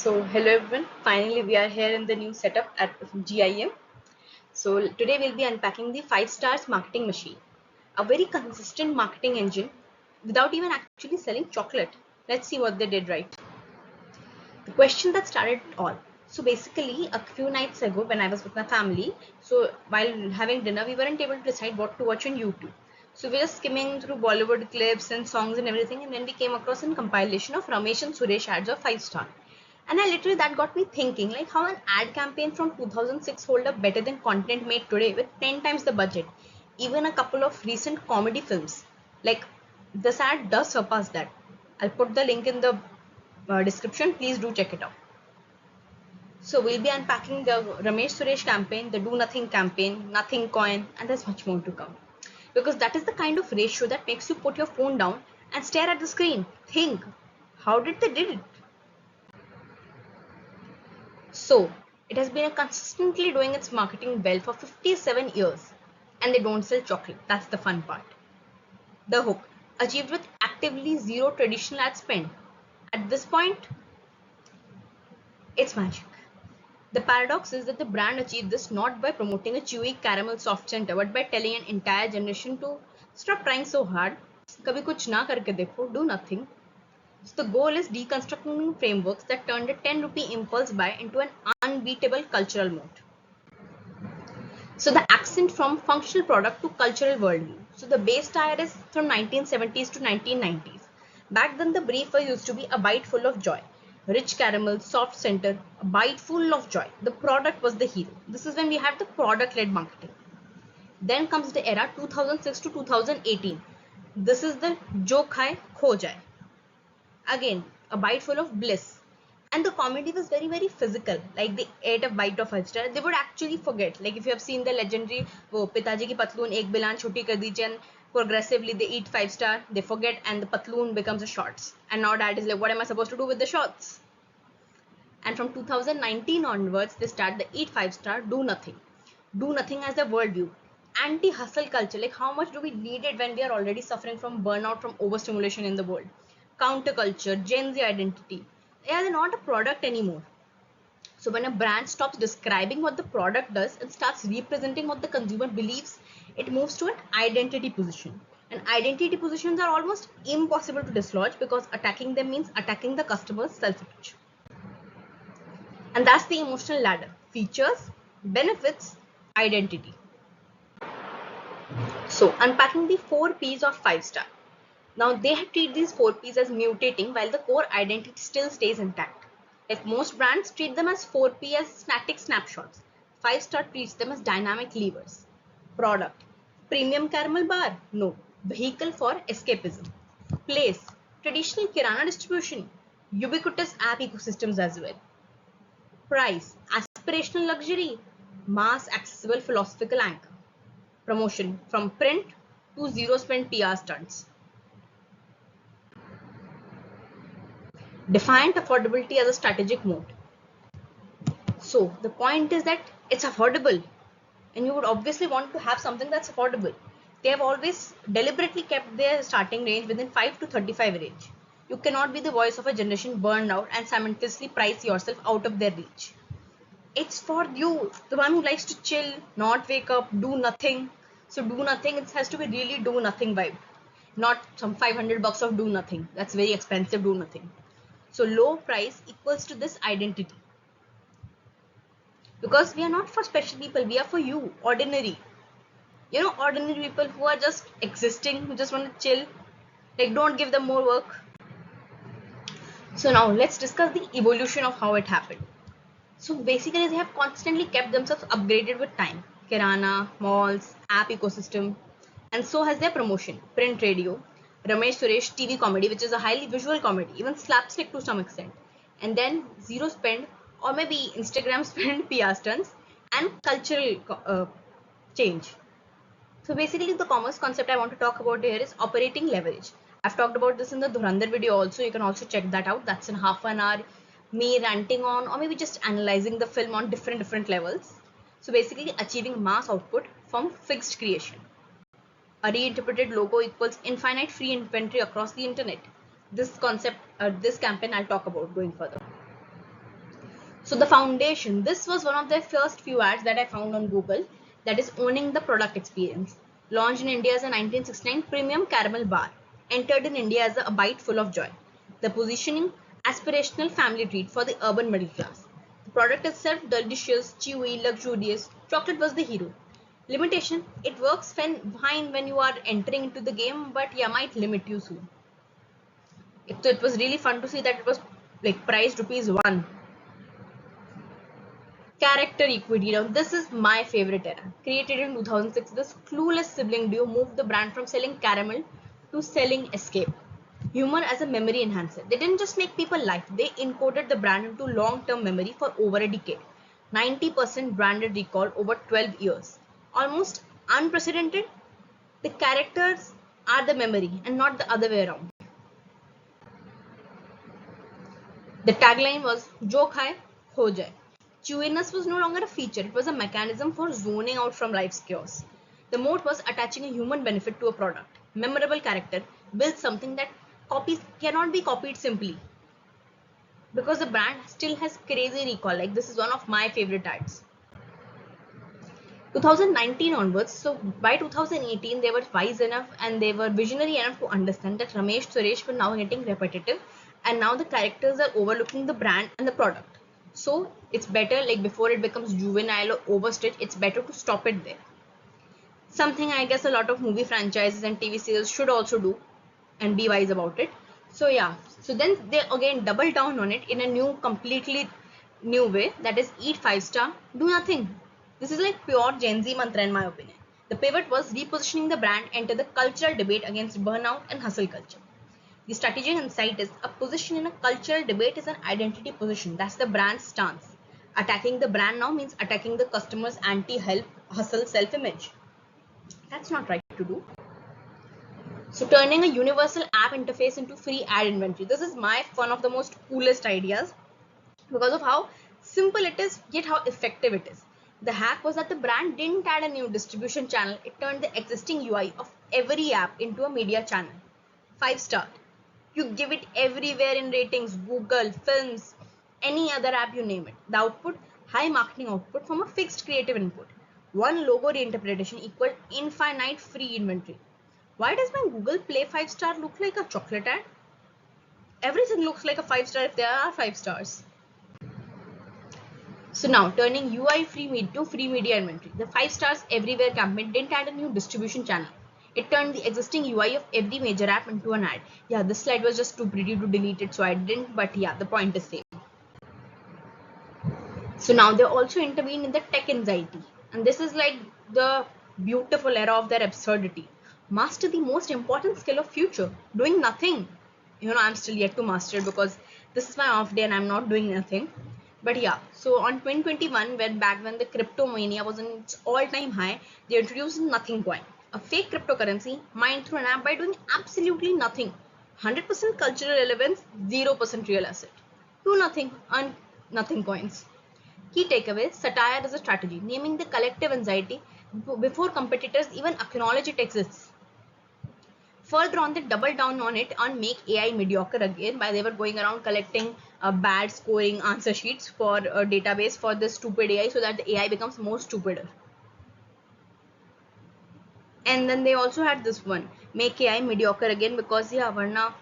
Hello everyone. Finally, we are here in the new setup at GIM. So, today we'll be unpacking the 5 stars marketing machine, a very consistent marketing engine without even actually selling chocolate. Let's see what they did right. The question that started it all. So, basically, a few nights ago, when I was with my family, while having dinner, we weren't able to decide what to watch on YouTube. So, we were just skimming through Bollywood clips and songs and everything, and then we came across a compilation of Ramesh and Suresh ads of 5 star. And I literally that got me thinking, like how an ad campaign from 2006 hold up better than content made today with 10 times the budget. Even a couple of recent comedy films, like this ad does surpass that. I'll put the link in the description. Please do check it out. So we'll be unpacking the Ramesh Suresh campaign, the Do Nothing campaign, Nothing Coin, and there's much more to come. Because that is the kind of ratio that makes you put your phone down and stare at the screen. Think, how did they did it? So, it has been consistently doing its marketing well for 57 years, and they don't sell chocolate. That's the fun part. The hook, achieved with actively zero traditional ad spend. At this point, it's magic. The paradox is that the brand achieved this not by promoting a chewy caramel soft center, but by telling an entire generation to stop trying so hard. Kabhi kuch na karke dekho, do nothing. So the goal is deconstructing frameworks that turned a 10 rupee impulse buy into an unbeatable cultural mode. So the accent from functional product to cultural worldview. So the base tire is from 1970s to 1990s. Back then the brief used to be a bite full of joy. Rich caramel, soft center, a bite full of joy. The product was the hero. This is when we have the product-led marketing. Then comes the era 2006 to 2018. This is the jo khaye kho jaye. Again, a bite full of bliss. And the comedy was very physical. Like they ate a bite of oyster, they would actually forget. Like if you have seen the legendary wo pitaji ki patloon ek bilan choti kar dijiye, and progressively they eat 5 star, they forget, and the patloon becomes a shorts. And now dad is like, what am I supposed to do with the shorts? And from 2019 onwards, they start the eat 5 star, do nothing. Do nothing as a worldview. Anti-hustle culture, like how much do we need it when we are already suffering from burnout from overstimulation in the world? Counterculture, Gen Z identity. They are not a product anymore. So when a brand stops describing what the product does and starts representing what the consumer believes, it moves to an identity position. And identity positions are almost impossible to dislodge because attacking them means attacking the customer's self-image. And that's the emotional ladder. Features, benefits, identity. So unpacking the 4 P's of 5 star. Now they have treated these 4 P's as mutating while the core identity still stays intact. Like most brands treat them as 4P as static snapshots. 5 star treats them as dynamic levers. Product. Premium caramel bar? No. Vehicle for escapism. Place. Traditional kirana distribution. Ubiquitous app ecosystems as well. Price. Aspirational luxury. Mass accessible philosophical anchor. Promotion. From print to zero spend PR stunts. Defiant affordability as a strategic mode. So the point is that it's affordable, and you would obviously want to have something that's affordable. They have always deliberately kept their starting range within 5 to 35 range. You cannot be the voice of a generation burned out and simultaneously price yourself out of their reach. It's for you, the one who likes to chill, not wake up, do nothing. So do nothing, it has to be really do nothing vibe, not some 500 bucks of do nothing. That's very expensive do nothing. So low price equals to this identity. Because we are not for special people, we are for you, ordinary. You know, ordinary people who are just existing, who just want to chill. Like, don't give them more work. So now let's discuss the evolution of how it happened. So basically they have constantly kept themselves upgraded with time. Kirana, malls, app ecosystem, and so has their promotion. Print radio, Ramesh Suresh TV comedy, which is a highly visual comedy, even slapstick to some extent. And then zero spend, or maybe Instagram spend PR stunts, and cultural change. So basically the commerce concept I want to talk about here is operating leverage. I've talked about this in the Dhurandhar video also. You can also check that out. That's in half an hour, me ranting on, or maybe just analyzing the film on different levels. So basically achieving mass output from fixed creation. A reinterpreted logo equals infinite free inventory across the internet. This concept, this campaign I'll talk about going further. So the foundation, this was one of the first few ads that I found on Google, that is owning the product experience. Launched in India as a 1969 premium caramel bar, entered in India as a bite full of joy. The positioning, aspirational family treat for the urban middle class. The product itself, delicious, chewy, luxurious. Chocolate was the hero. Limitation, it works fine when you are entering into the game, but yeah, might limit you soon. It was really fun to see that it was like priced rupees 1. Character equity. Now, this is my favorite era. Created in 2006, this clueless sibling duo moved the brand from selling caramel to selling escape. Humor as a memory enhancer. They didn't just make people laugh, they encoded the brand into long-term memory for over a decade. 90% branded recall over 12 years. Almost unprecedented. The characters are the memory and not the other way around. The tagline was "Jo khaye, ho jaye." Chewiness was no longer a feature, it was a mechanism for zoning out from life's chaos. The moat was attaching a human benefit to a product. Memorable character builds something that copies cannot be copied simply. Because the brand still has crazy recall. Like, this is one of my favorite ads. 2019 onwards, so by 2018 they were wise enough and they were visionary enough to understand that ramesh-suresh were now getting repetitive, and now the characters are overlooking the brand and the product. So it's better, like, before it becomes juvenile or overstretched, it's better to stop it there. Something I guess a lot of movie franchises and TV serials should also do and be wise about it. So yeah, so then they again double down on it in a completely new way, that is eat 5-star, do nothing. This is like pure Gen Z mantra in my opinion. The pivot was repositioning the brand into the cultural debate against burnout and hustle culture. The strategic insight is a position in a cultural debate is an identity position. That's the brand's stance. Attacking the brand now means attacking the customer's anti-help hustle self-image. That's not right to do. So turning a universal app interface into free ad inventory. This is one of the most coolest ideas because of how simple it is, yet how effective it is. The hack was that the brand didn't add a new distribution channel. It turned the existing UI of every app into a media channel. 5-star. You give it everywhere in ratings, Google, films, any other app, you name it. The output, high marketing output from a fixed creative input. One logo reinterpretation equal infinite free inventory. Why does my Google Play 5-star look like a chocolate ad? Everything looks like a 5-star if there are 5 stars. So now turning UI to free media inventory. The 5 stars everywhere campaign didn't add a new distribution channel. It turned the existing UI of every major app into an ad. Yeah, this slide was just too pretty to delete it, so I didn't, but yeah, the point is same. So now they also intervene in the tech anxiety. And this is like the beautiful era of their absurdity. Master the most important skill of future, doing nothing. I'm still yet to master it because this is my off day and I'm not doing nothing. But yeah, so on 2021, when the crypto mania was in its all-time high, they introduced nothing coin, a fake cryptocurrency mined through an app by doing absolutely nothing. 100% cultural relevance, 0% real asset. Do nothing, earn nothing coins. Key takeaway, satire is a strategy, naming the collective anxiety before competitors even acknowledge it exists. Further on, they doubled down on it and make AI mediocre again by they were going around collecting bad scoring answer sheets for a database for the stupid AI so that the AI becomes more stupider. And then they also had this one, make AI mediocre again, because yeah, varna,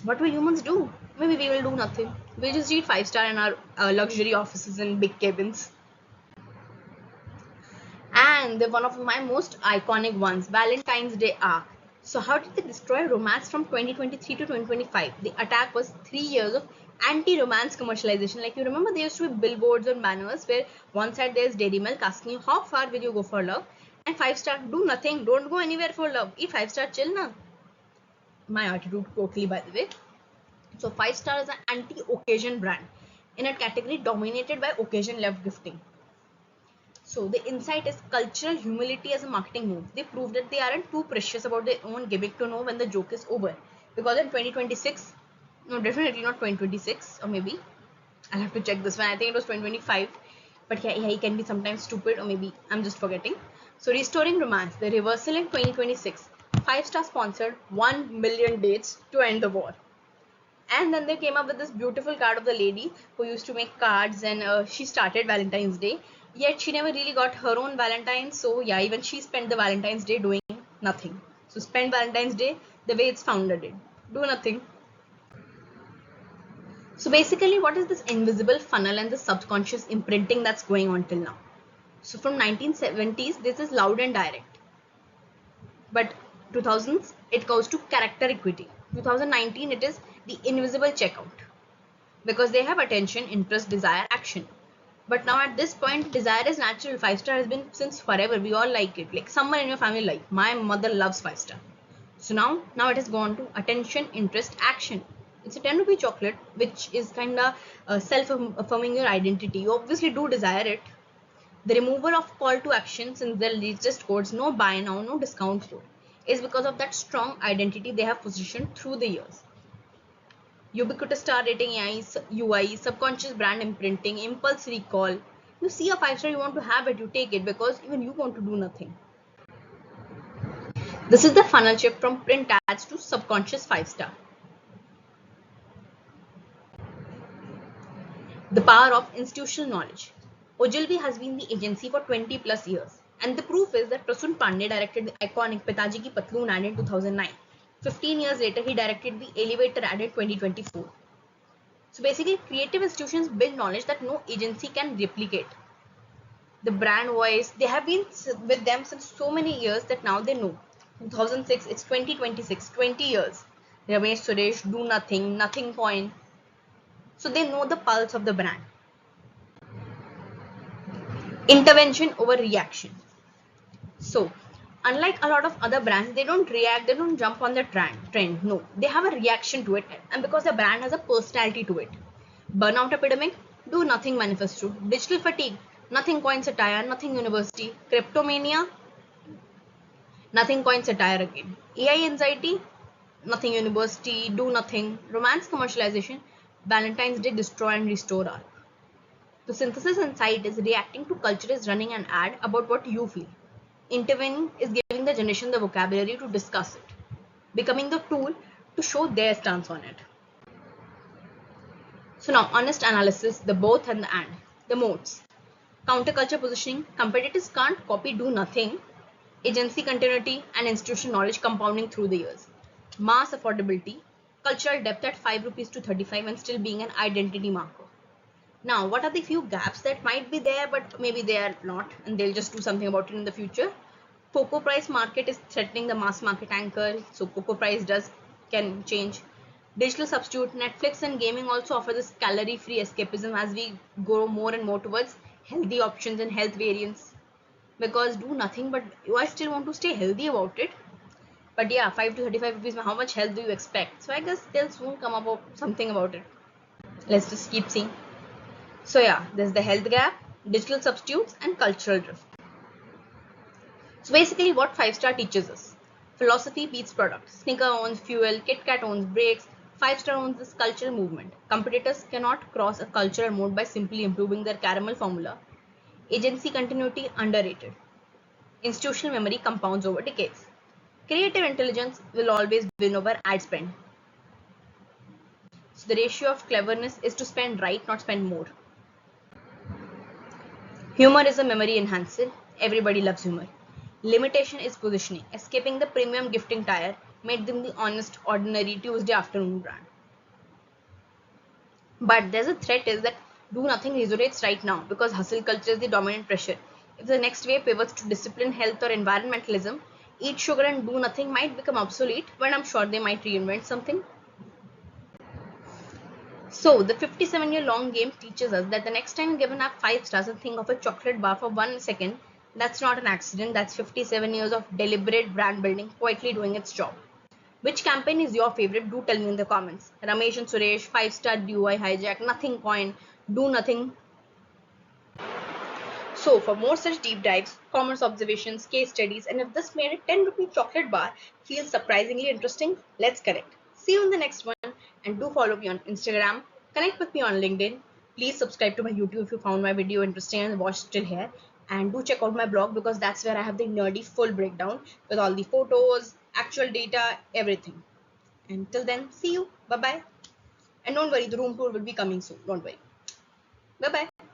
what will humans do? Maybe we will do nothing. We'll just eat 5-star in our luxury offices and big cabins. And one of my most iconic ones, Valentine's Day arc. So how did they destroy romance from 2023 to 2025? The attack was 3 years of anti-romance commercialization. Like, you remember there used to be billboards and banners where one side there's Dairy Milk asking you how far will you go for love, and 5-star, do nothing, don't go anywhere for love, eat 5-star, chill na. My attitude totally, by the way. So 5-star is an anti-occasion brand in a category dominated by occasion-left gifting. So the insight is cultural humility as a marketing move. They prove that they aren't too precious about their own gimmick to know when the joke is over. Because in 2026, no, definitely not 2026, or maybe I'll have to check this one. I think it was 2025. But yeah, he can be sometimes stupid, or maybe I'm just forgetting. So restoring romance, the reversal in 2026. 5-star sponsored 1 million dates to end the war. And then they came up with this beautiful card of the lady who used to make cards, and she started Valentine's Day. Yet she never really got her own Valentine's. So yeah, even she spent the Valentine's Day doing nothing. So spend Valentine's Day the way it's founded it. Do nothing. So basically, what is this invisible funnel and the subconscious imprinting that's going on till now? So from 1970s, this is loud and direct. But 2000s, it goes to character equity. 2019, it is the invisible checkout. Because they have attention, interest, desire, action. But now at this point, desire is natural. 5-star has been since forever. We all like it. Like someone in your family like, my mother loves 5-star. So now it has gone to attention, interest, action. It's a 10 rupee chocolate, which is kind of self-affirming your identity. You obviously do desire it. The removal of call to action since the latest codes, no buy now, no discount code, is because of that strong identity they have positioned through the years. Ubiquitous star rating UI, subconscious brand imprinting, impulse recall. You see a 5-star, you want to have it, you take it because even you want to do nothing. This is the funnel shift from print ads to subconscious 5-star. The power of institutional knowledge. Ogilvy has been the agency for 20 plus years, and the proof is that Prasun Pandey directed the iconic Pitaji Ki Patloon ad in 2009. 15 years later, he directed the Elevator ad in 2024. So basically, creative institutions build knowledge that no agency can replicate. The brand voice, they have been with them since so many years that now they know. 2006, it's 2026, 20 years. Ramesh-Suresh, do nothing, nothing coin. So they know the pulse of the brand. Intervention over reaction. So, unlike a lot of other brands, they don't react, they don't jump on the trend. No, they have a reaction to it, and because the brand has a personality to it. Burnout epidemic, do nothing manifesto. Digital fatigue, nothing coin satire, nothing university. Cryptomania, nothing coin satire again. AI anxiety, nothing university, do nothing. Romance commercialization, Valentine's Day destroy and restore arc. The synthesis insight is reacting to culture is running an ad about what you feel. Intervening is giving the generation the vocabulary to discuss it, becoming the tool to show their stance on it. So now, honest analysis, the both and the and. The modes. Counterculture positioning, competitors can't copy, do nothing. Agency continuity and institutional knowledge compounding through the years. Mass affordability, cultural depth at 5 rupees to 35 and still being an identity marker. Now, what are the few gaps that might be there, but maybe they are not, and they'll just do something about it in the future? Cocoa price market is threatening the mass market anchor, so cocoa price can change. Digital substitute, Netflix and gaming also offer this calorie-free escapism as we go more and more towards healthy options and health variants. Because do nothing, but I still want to stay healthy about it. But yeah, 5 to 35 rupees, how much health do you expect? So I guess they'll soon come up with something about it. Let's just keep seeing. So yeah, there's the health gap, digital substitutes, and cultural drift. So basically what 5-star teaches us. Philosophy beats product. Snicker owns fuel, Kit Kat owns brakes, 5-star owns this cultural movement. Competitors cannot cross a cultural mode by simply improving their caramel formula. Agency continuity underrated. Institutional memory compounds over decades. Creative intelligence will always win over ad spend. So the ratio of cleverness is to spend right, not spend more. Humor is a memory enhancer. Everybody loves humor. Limitation is positioning. Escaping the premium gifting tire made them the honest, ordinary Tuesday afternoon brand. But there's a threat is that do nothing resonates right now because hustle culture is the dominant pressure. If the next wave pivots to discipline, health, or environmentalism, eat sugar and do nothing might become obsolete, but I'm sure they might reinvent something. So the 57-year-long game teaches us that the next time you give an app 5 stars and think of a chocolate bar for 1 second, that's not an accident. That's 57 years of deliberate brand building quietly doing its job. Which campaign is your favorite? Do tell me in the comments. Ramesh and Suresh, 5-star DUI hijack, nothing coin, do nothing. So for more such deep dives, commerce observations, case studies, and if this made a 10 rupee chocolate bar feel surprisingly interesting, let's connect. See you in the next one, and do follow me on Instagram, connect with me on LinkedIn. Please subscribe to my YouTube if you found my video interesting and watched till here. And do check out my blog because that's where I have the nerdy full breakdown with all the photos, actual data, everything. Until then, see you. Bye bye. And don't worry, the room tour will be coming soon. Don't worry. Bye bye.